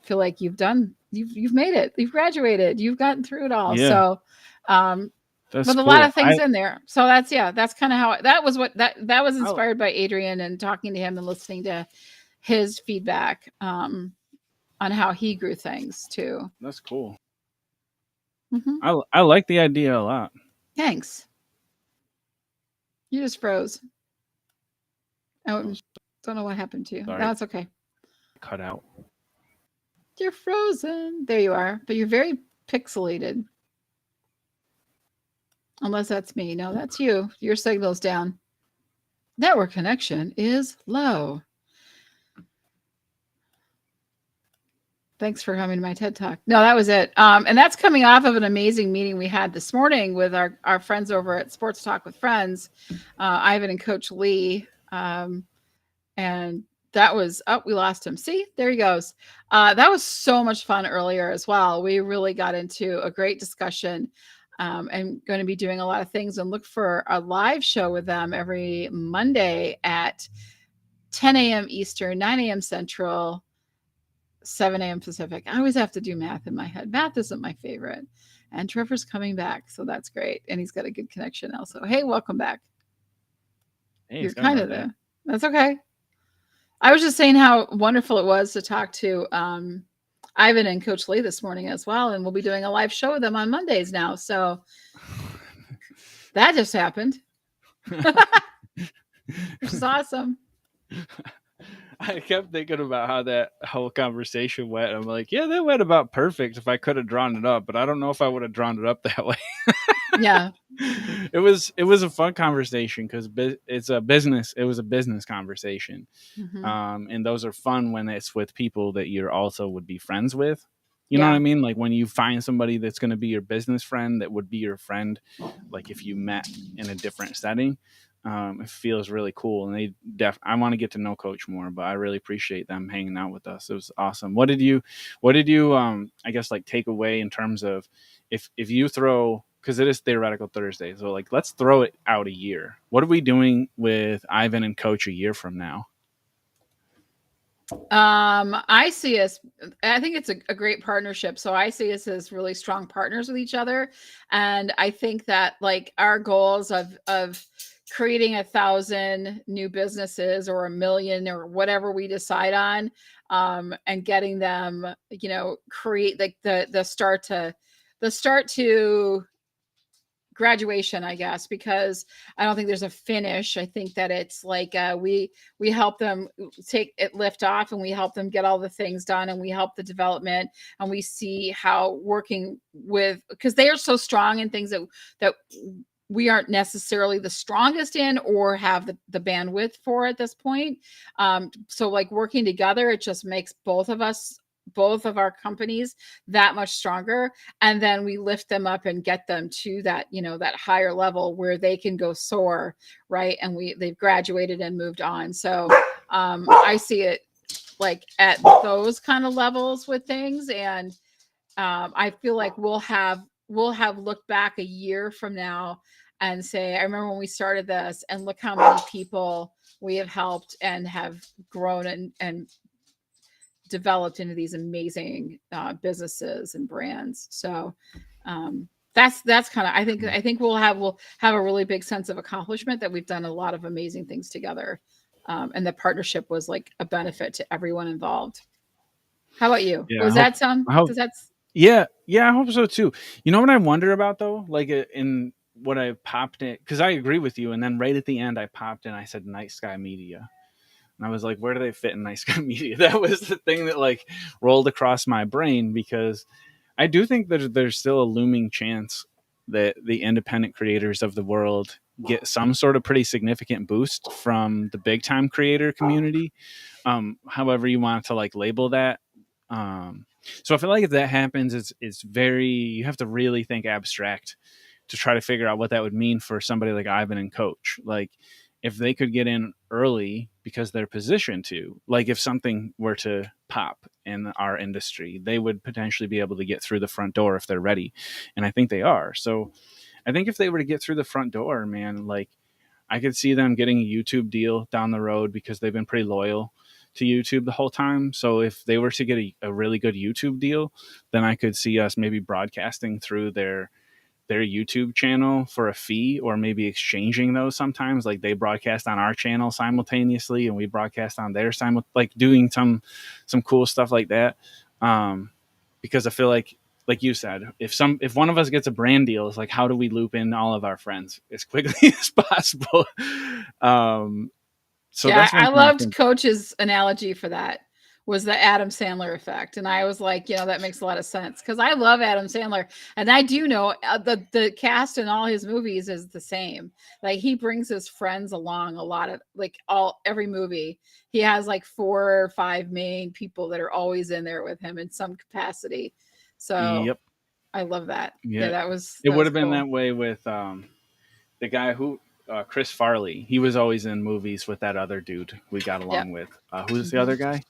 [SPEAKER 2] feel like you've made it. You've graduated. You've gotten through it all.
[SPEAKER 1] Yeah.
[SPEAKER 2] So,
[SPEAKER 1] That's
[SPEAKER 2] with a
[SPEAKER 1] cool.
[SPEAKER 2] lot of things in there. So that's kind of how that was
[SPEAKER 1] Oh.
[SPEAKER 2] inspired by Adrian and talking to him and listening to his feedback on how he grew things too.
[SPEAKER 1] That's cool.
[SPEAKER 2] Mm-hmm.
[SPEAKER 1] I like the idea a lot.
[SPEAKER 2] Thanks. You just froze. Oh, don't know what happened to you.
[SPEAKER 1] Sorry.
[SPEAKER 2] That's okay.
[SPEAKER 1] Cut out.
[SPEAKER 2] You're frozen. There you are. But you're very pixelated. Unless that's me. No, that's you. Your signal's down. Network connection is low. Thanks for coming to my TED Talk. No, that was it. And that's coming off of an amazing meeting we had this morning with our friends over at Sports Talk with Friends, Ivan and Coach Lee. And that was, we lost him. See, there he goes. That was so much fun earlier as well. We really got into a great discussion and going to be doing a lot of things, and look for a live show with them every Monday at 10 a.m. Eastern, 9 a.m. Central, 7 a.m. Pacific. I always have to do math in my head. Math isn't my favorite. And Trevor's coming back, so that's great. And he's got a good connection also. Hey, welcome back.
[SPEAKER 1] Hey,
[SPEAKER 2] you're kind of there. That's okay. I was just saying how wonderful it was to talk to Ivan and Coach Lee this morning as well. And we'll be doing a live show with them on Mondays now. So that just happened. Which is awesome.
[SPEAKER 1] I kept thinking about how that whole conversation went. I'm like, yeah, that went about perfect if I could have drawn it up, but I don't know if I would have drawn it up that way.
[SPEAKER 2] Yeah.
[SPEAKER 1] It was a fun conversation because it was a business conversation.
[SPEAKER 2] Mm-hmm.
[SPEAKER 1] And those are fun when it's with people that you also would be friends with. You know what I mean? Like when you find somebody that's going to be your business friend, that would be your friend, like if you met in a different setting. It feels really cool, and I want to get to know Coach more, but I really appreciate them hanging out with us. It was awesome. What did you I guess like take away in terms of if you throw, because it is Theoretical Thursday, so like let's throw it out a year. What are we doing with Ivan and Coach a year from now?
[SPEAKER 2] I think it's a great partnership. So I see us as really strong partners with each other. And I think that like our goals of creating 1,000 new businesses or 1 million or whatever we decide on, and getting them, create like the start to graduation, I guess, because I don't think there's a finish. I think that it's like we help them lift off, and we help them get all the things done, and we help the development, and we see how working with, because they are so strong in things that we aren't necessarily the strongest in or have the bandwidth for at this point. So like working together, it just makes both of our companies that much stronger. And then we lift them up and get them to that, that higher level where they can go soar. Right. And they've graduated and moved on. So I see it like at those kind of levels with things. And I feel like we'll have looked back a year from now and say, I remember when we started this, and look how many people we have helped and have grown and developed into these amazing businesses and brands. So that's kind of, I think we'll have a really big sense of accomplishment that we've done a lot of amazing things together. And the partnership was like a benefit to everyone involved. How about you?
[SPEAKER 1] Yeah,
[SPEAKER 2] Does that sound?
[SPEAKER 1] Yeah, I hope so too. You know what I wonder about though? Like in what I popped in, because I agree with you, and then right at the end I popped in, I said Night Sky Media. And I was like, where do they fit in Night Sky Media? That was the thing that like rolled across my brain, because I do think that there's still a looming chance that the independent creators of the world get some sort of pretty significant boost from the big time creator community. However you want to like label that. So I feel like if that happens, you have to really think abstract to try to figure out what that would mean for somebody like Ivan and Coach. Like if they could get in early because they're positioned to, like if something were to pop in our industry, they would potentially be able to get through the front door if they're ready. And I think they are. So I think if they were to get through the front door, man, like I could see them getting a YouTube deal down the road because they've been pretty loyal to YouTube the whole time. So if they were to get a really good YouTube deal, then I could see us maybe broadcasting through their YouTube channel for a fee, or maybe exchanging those sometimes. Like they broadcast on our channel simultaneously and we broadcast on their like doing some cool stuff like that. Because I feel like you said, if one of us gets a brand deal, it's like, how do we loop in all of our friends as quickly as possible? So
[SPEAKER 2] yeah,
[SPEAKER 1] that's one
[SPEAKER 2] I
[SPEAKER 1] thing
[SPEAKER 2] loved
[SPEAKER 1] think.
[SPEAKER 2] Coach's analogy for that, was the Adam Sandler effect. And I was like, that makes a lot of sense, because I love Adam Sandler. And I do know the cast in all his movies is the same. Like he brings his friends along a lot of, like every movie. He has like 4 or 5 main people that are always in there with him in some capacity. So
[SPEAKER 1] Yep.
[SPEAKER 2] I love that.
[SPEAKER 1] Yeah,
[SPEAKER 2] that was
[SPEAKER 1] would have been
[SPEAKER 2] cool.
[SPEAKER 1] that way with the guy who Chris Farley. He was always in movies with that other dude we got along with. Who's the other guy?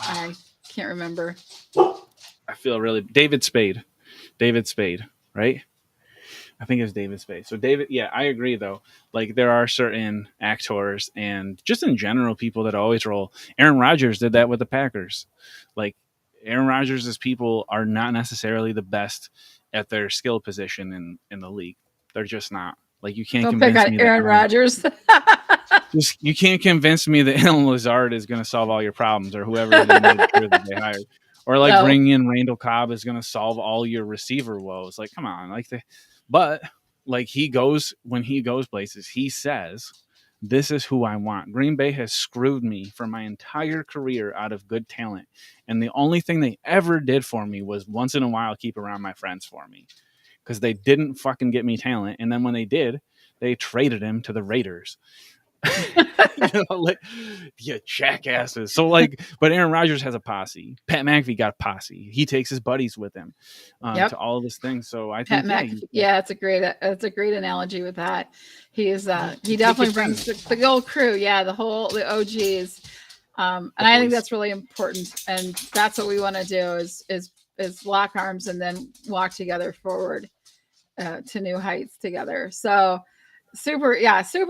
[SPEAKER 2] I can't remember.
[SPEAKER 1] I feel really David Spade, right? I think it's David Spade. So David, yeah, I agree though. Like there are certain actors and just in general people that always roll. Aaron Rodgers did that with the Packers. Like Aaron Rodgers' people are not necessarily the best at their skill position in the league. They're just not. Like you can't
[SPEAKER 2] Don't pick
[SPEAKER 1] convince
[SPEAKER 2] on
[SPEAKER 1] me
[SPEAKER 2] Aaron
[SPEAKER 1] that
[SPEAKER 2] Rodgers.
[SPEAKER 1] you can't convince me that Alan Lazard is going to solve all your problems, or whoever they made sure that they hired, or like bringing in Randall Cobb is going to solve all your receiver woes. Like, come on, but like when he goes places, he says, "This is who I want." Green Bay has screwed me for my entire career out of good talent, and the only thing they ever did for me was once in a while keep around my friends for me, because they didn't fucking get me talent, and then when they did, they traded him to the Raiders. Like, you jackasses. So like, but Aaron Rodgers has a posse. Pat McAfee got a posse. He takes his buddies with him to all of his things. So I think
[SPEAKER 2] it's a great analogy with that. He definitely brings the old crew. Yeah, the OGs. And I think that's really important. And that's what we want to do is lock arms and then walk together forward to new heights together. So super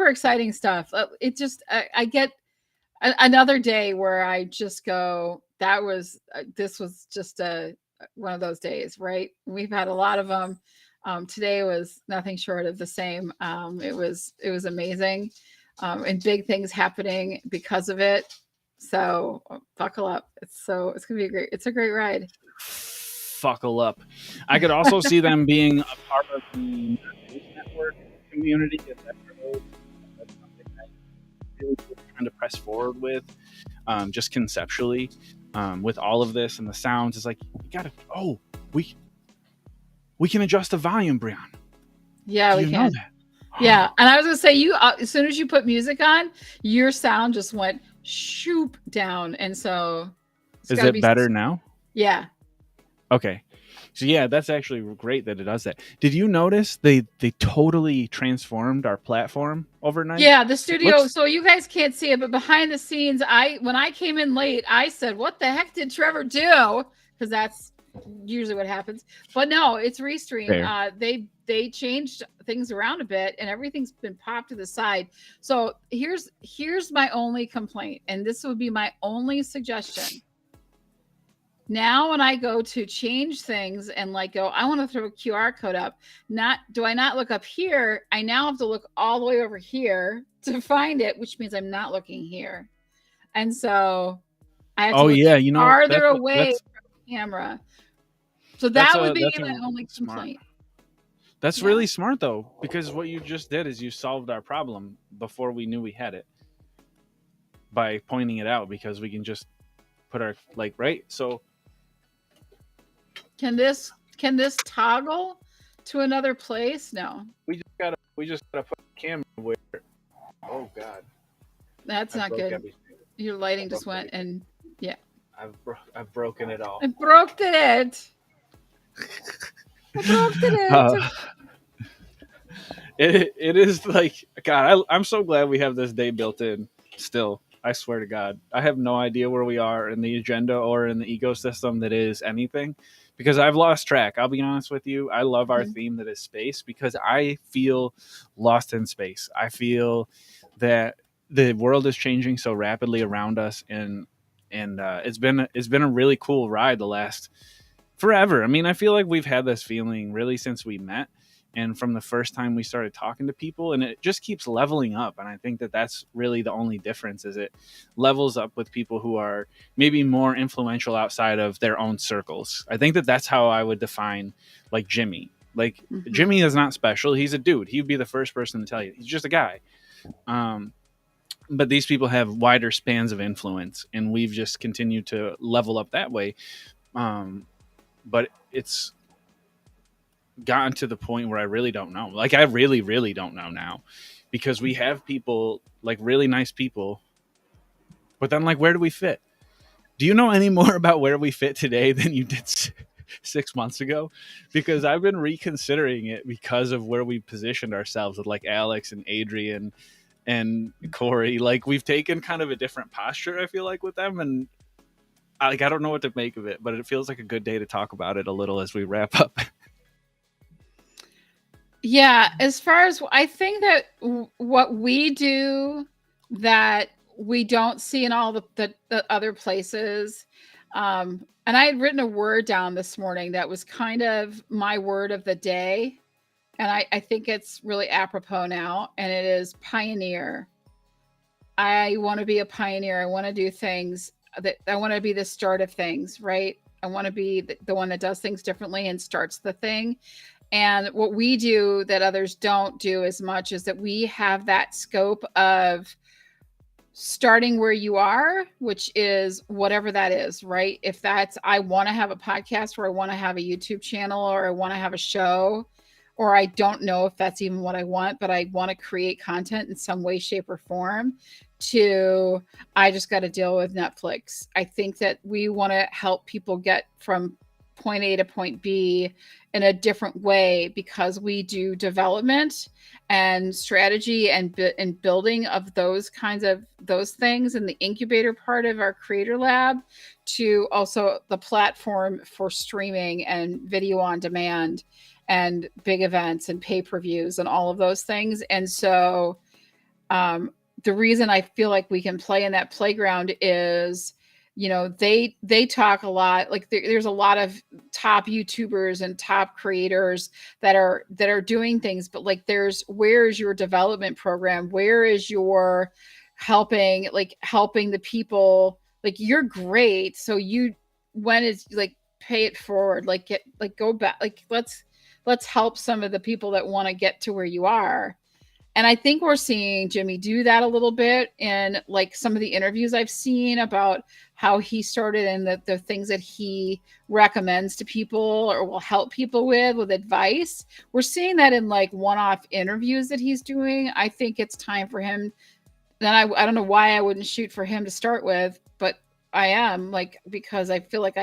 [SPEAKER 2] exciting stuff. It just I get another day where I just go, this was just one of those days, right? We've had a lot of them. Today was nothing short of the same. It was amazing, and big things happening because of it. So buckle up. It's gonna be it's a great ride.
[SPEAKER 1] Buckle up. I could also see them being a part of the network community. If that's something that really trying to press forward with, just conceptually, with all of this and the sounds. It's like, we can adjust the volume, Brian.
[SPEAKER 2] Yeah, we can. Yeah, and I was gonna say, as soon as you put music on, your sound just went shoop down, and so
[SPEAKER 1] is it better now?
[SPEAKER 2] Yeah.
[SPEAKER 1] Okay. So yeah, that's actually great that it does that. Did you notice they totally transformed our platform overnight?
[SPEAKER 2] Yeah, the studio. So you guys can't see it, but behind the scenes, when I came in late, I said, "What the heck did Trevor do?" Because that's usually what happens. But no, it's Restream. They changed things around a bit, and everything's been popped to the side. So here's my only complaint, and this would be my only suggestion. Now, when I go to change things and I want to throw a QR code up, do I not look up here? I now have to look all the way over here to find it, which means I'm not looking here. And so I have to look farther away from the camera. So that would be my only complaint.
[SPEAKER 1] That's really smart though, because what you just did is you solved our problem before we knew we had it by pointing it out, because we can just put our right. So
[SPEAKER 2] can this toggle to another place? No.
[SPEAKER 1] We just gotta put the camera where. Oh God.
[SPEAKER 2] That's not good. Everything. Your lighting just went and yeah.
[SPEAKER 1] I've broken it all.
[SPEAKER 2] I broke it.
[SPEAKER 1] It is like, God, I'm so glad we have this day built in still. I swear to God, I have no idea where we are in the agenda or in the ecosystem that is anything, because I've lost track. I'll be honest with you. I love our theme that is space, because I feel lost in space. I feel that the world is changing so rapidly around us, and and it's been a really cool ride the last forever. I mean, I feel like we've had this feeling really since we met, and from the first time we started talking to people, and it just keeps leveling up. And I think that that's really the only difference, is it levels up with people who are maybe more influential outside of their own circles. I think that that's how I would define like Jimmy. Like Jimmy is not special. He's a dude. He'd be the first person to tell you. He's just a guy. But these people have wider spans of influence, and we've just continued to level up that way. But it's gotten to the point where I really don't know. Like, I really, really don't know now, because we have people, like really nice people, but then like, where do we fit? Do you know any more about where we fit today than you did 6 months ago? Because I've been reconsidering it because of where we positioned ourselves with like Alex and Adrian and Corey. Like, we've taken kind of a different posture, I feel like, with them, and like, I don't know what to make of it, but it feels like a good day to talk about it a little as we wrap up.
[SPEAKER 2] Yeah, as far as I think that what we do that we don't see in all the other places, and I had written a word down this morning that was kind of my word of the day, and I think it's really apropos now, and it is pioneer. I want to be a pioneer. I want to do things that I want to be the start of things, right? I want to be the one that does things differently and starts the thing. And what we do that others don't do as much is that we have that scope of starting where you are, which is whatever that is, right? If that's, I want to have a podcast, or I want to have a YouTube channel, or I want to have a show, or I don't know if that's even what I want, but I want to create content in some way, shape, or form, to I just got to deal with Netflix. I think that we want to help people get from point A to point B in a different way, because we do development and strategy and building of those things in the incubator part of our Creator Lab, to also the platform for streaming and video on demand and big events and pay-per-views and all of those things. And so the reason I feel like we can play in that playground is, you know, they talk a lot, like there's a lot of top YouTubers and top creators that are doing things, but like where's your development program? Where is your helping the people? Like, you're great. So when is like, pay it forward, like go back, like let's help some of the people that want to get to where you are. And I think we're seeing Jimmy do that a little bit in like some of the interviews I've seen about how he started, and the things that he recommends to people or will help people with advice. We're seeing that in like one-off interviews that he's doing. I think it's time for him. Then I don't know why I wouldn't shoot for him to start with, but I am, like, because I feel like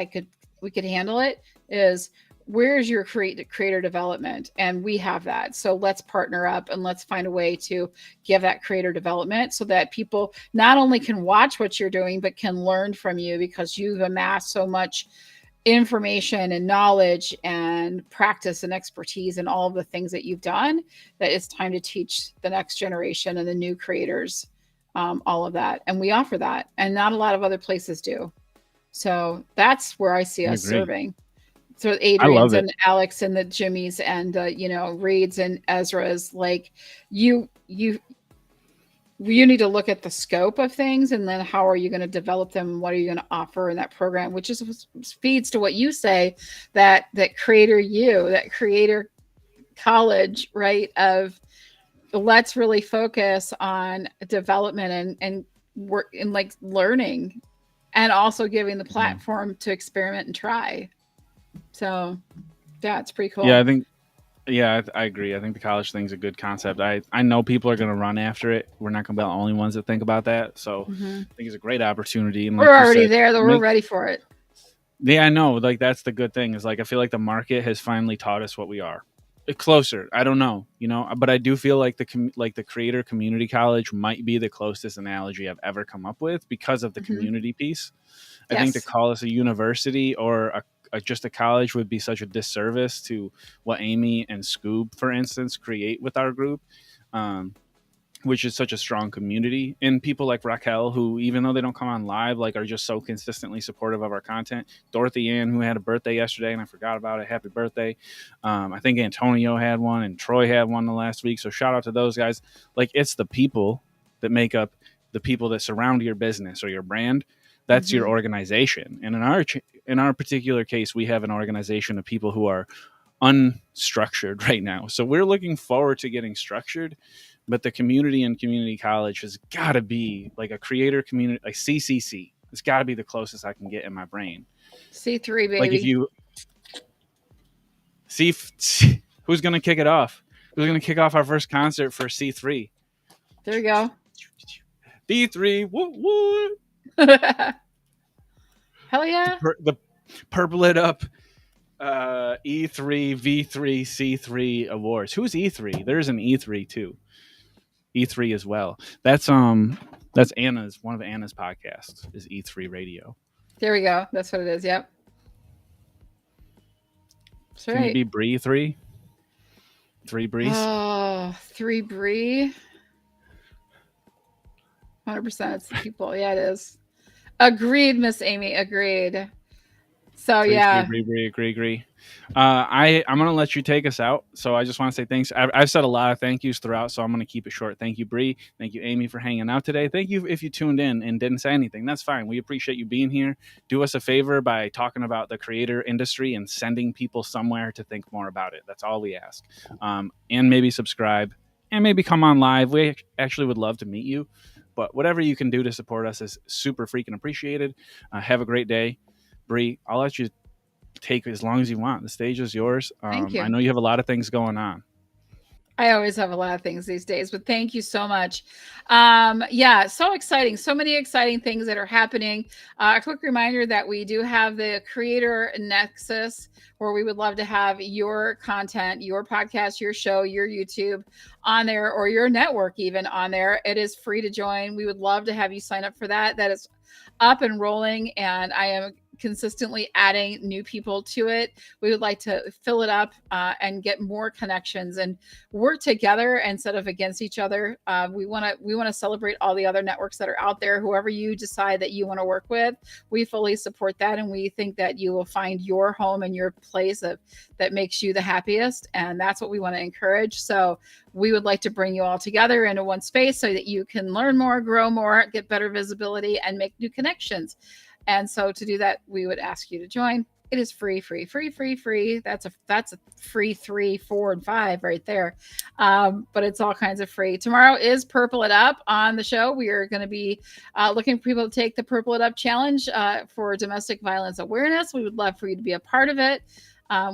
[SPEAKER 2] we could handle it, is where's your creator development? And we have that. So let's partner up and let's find a way to give that creator development, so that people not only can watch what you're doing, but can learn from you, because you've amassed so much information and knowledge and practice and expertise and all of the things that you've done, that it's time to teach the next generation and the new creators all of that. And we offer that, and not a lot of other places do. So that's where I see us serving. So Adrian's and Alex and the Jimmys and Reeds and Ezra's, like, you need to look at the scope of things, and then how are you going to develop them? What are you going to offer in that program? Which is feeds to what you say, that creator college, right? Of let's really focus on development and work and like learning, and also giving the platform to experiment and try. So yeah, it's pretty cool.
[SPEAKER 1] Yeah, I agree. I think the college thing's a good concept. I know people are going to run after it. We're not going to be the only ones that think about that. So I think it's a great opportunity. And like
[SPEAKER 2] we're already there, though. We're ready for it.
[SPEAKER 1] Yeah, I know. Like, that's the good thing, is like, I feel like the market has finally taught us what we are. Closer. I don't know, but I do feel like the creator community college might be the closest analogy I've ever come up with, because of the community piece. I think to call us a university or just a college would be such a disservice to what Amy and Scoob, for instance, create with our group. which is such a strong community, and people like Raquel, who even though they don't come on live, like are just so consistently supportive of our content. Dorothy Ann, who had a birthday yesterday and I forgot about it, happy birthday. I think Antonio had one and Troy had one the last week, so shout out to those guys. Like, it's the people that make up the people that surround your business or your brand. That's your organization. And in our particular case, we have an organization of people who are unstructured right now, so we're looking forward to getting structured. But the community and community college has got to be like a creator community, like CCC. It's got to be the closest I can get in my brain.
[SPEAKER 2] C3, baby.
[SPEAKER 1] Like, if you see who's going to kick it off, who's going to kick off our first concert for C3.
[SPEAKER 2] There you go.
[SPEAKER 1] D3, what?
[SPEAKER 2] Hell yeah.
[SPEAKER 1] The Purple It Up E3, V3, C3 awards. Who's E3? There's an E3 too. E3 as well. That's Anna's, one of Anna's podcasts is E3 Radio.
[SPEAKER 2] There we go. That's what it is. Yep. That's
[SPEAKER 1] Can
[SPEAKER 2] right.
[SPEAKER 1] it be Bri 3? 3 Bris?
[SPEAKER 2] Oh, 3 Bri. 100% it's the people. Yeah, it is. Agreed, Miss Amy. Agreed. So yeah.
[SPEAKER 1] Agree. I'm gonna let you take us out. So I just want to say thanks. I've said a lot of thank yous throughout, so I'm gonna keep it short. Thank you, Bri. Thank you, Amy, for hanging out today. Thank you if you tuned in and didn't say anything. That's fine. We appreciate you being here. Do us a favor by talking about the creator industry and sending people somewhere to think more about it. That's all we ask. And maybe subscribe and maybe come on live. We actually would love to meet you. But whatever you can do to support us is super freaking appreciated. Have a great day. Bri, I'll let you take as long as you want. The stage is yours.
[SPEAKER 2] Thank you.
[SPEAKER 1] I know you have a lot of things going on.
[SPEAKER 2] I always have a lot of things these days, but thank you so much. Yeah, so exciting. So many exciting things that are happening. A quick reminder that we do have the Creator Nexus, where we would love to have your content, your podcast, your show, your YouTube on there, or your network even on there. It is free to join. We would love to have you sign up for that. That is up and rolling, and I am consistently adding new people to it. We would like to fill it up and get more connections and work together instead of against each other. We want to celebrate all the other networks that are out there. Whoever you decide that you want to work with, we fully support that, and we think that you will find your home and your place that makes you the happiest, and that's what we want to encourage. So we would like to bring you all together into one space so that you can learn more, grow more, get better visibility, and make new connections. And so to do that, we would ask you to join. It is free. That's a free 3, 4, and 5 right there. But it's all kinds of free. Tomorrow is Purple It Up on the show. We are going to be looking for people to take the Purple It Up challenge for domestic violence awareness. We would love for you to be a part of it.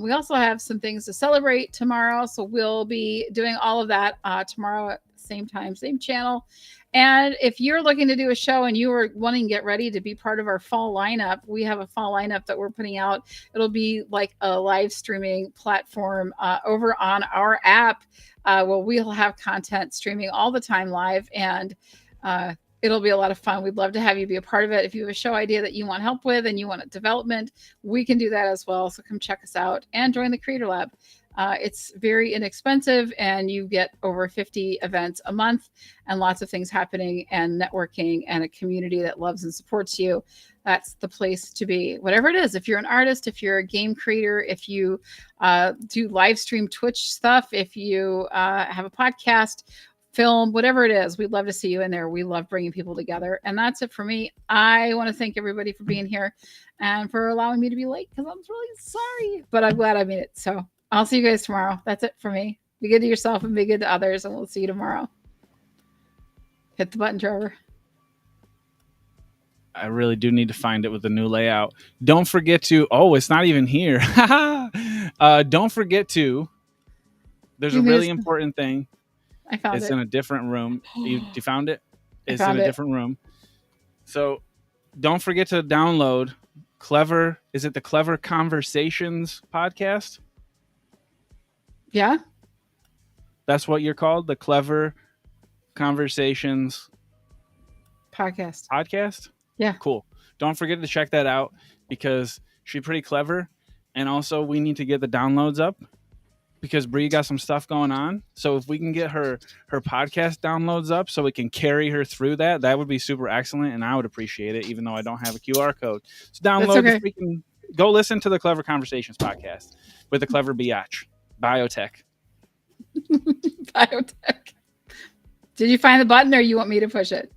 [SPEAKER 2] We also have some things to celebrate tomorrow. So we'll be doing all of that tomorrow at the same time, same channel. And if you're looking to do a show and you are wanting to get ready to be part of our fall lineup, we have a fall lineup that we're putting out. It'll be like a live streaming platform over on our app. We'll have content streaming all the time live, and it'll be a lot of fun. We'd love to have you be a part of it. If you have a show idea that you want help with and you want development, we can do that as well. So come check us out and join the Creator Lab. It's very inexpensive, and you get over 50 events a month and lots of things happening and networking and a community that loves and supports you. That's the place to be. Whatever it is, if you're an artist, if you're a game creator, if you do live stream Twitch stuff, if you have a podcast, film, whatever it is, we'd love to see you in there. We love bringing people together. And that's it for me. I want to thank everybody for being here and for allowing me to be late, because I'm really sorry, but I'm glad I made it. So I'll see you guys tomorrow. That's it for me. Be good to yourself and be good to others, and we'll see you tomorrow. Hit the button, Trevor.
[SPEAKER 1] I really do need to find it with the new layout. Don't forget to, it's not even here. Don't forget to, there's a really important thing.
[SPEAKER 2] I found it.
[SPEAKER 1] It's in a different room. You found it? It's in a different room. So don't forget to download is it the Clever Conversations podcast?
[SPEAKER 2] Yeah.
[SPEAKER 1] That's what you're called? The Clever Conversations podcast?
[SPEAKER 2] Yeah.
[SPEAKER 1] Cool. Don't forget to check that out, because she's pretty clever. And also, we need to get the downloads up. because Bri got some stuff going on. So if we can get her podcast downloads up so we can carry her through that would be super excellent, and I would appreciate it, even though I don't have a QR code. So download the freaking, go listen to the Clever Conversations podcast with the clever biatch. Biotech.
[SPEAKER 2] Biotech. Did you find the button, or you want me to push it?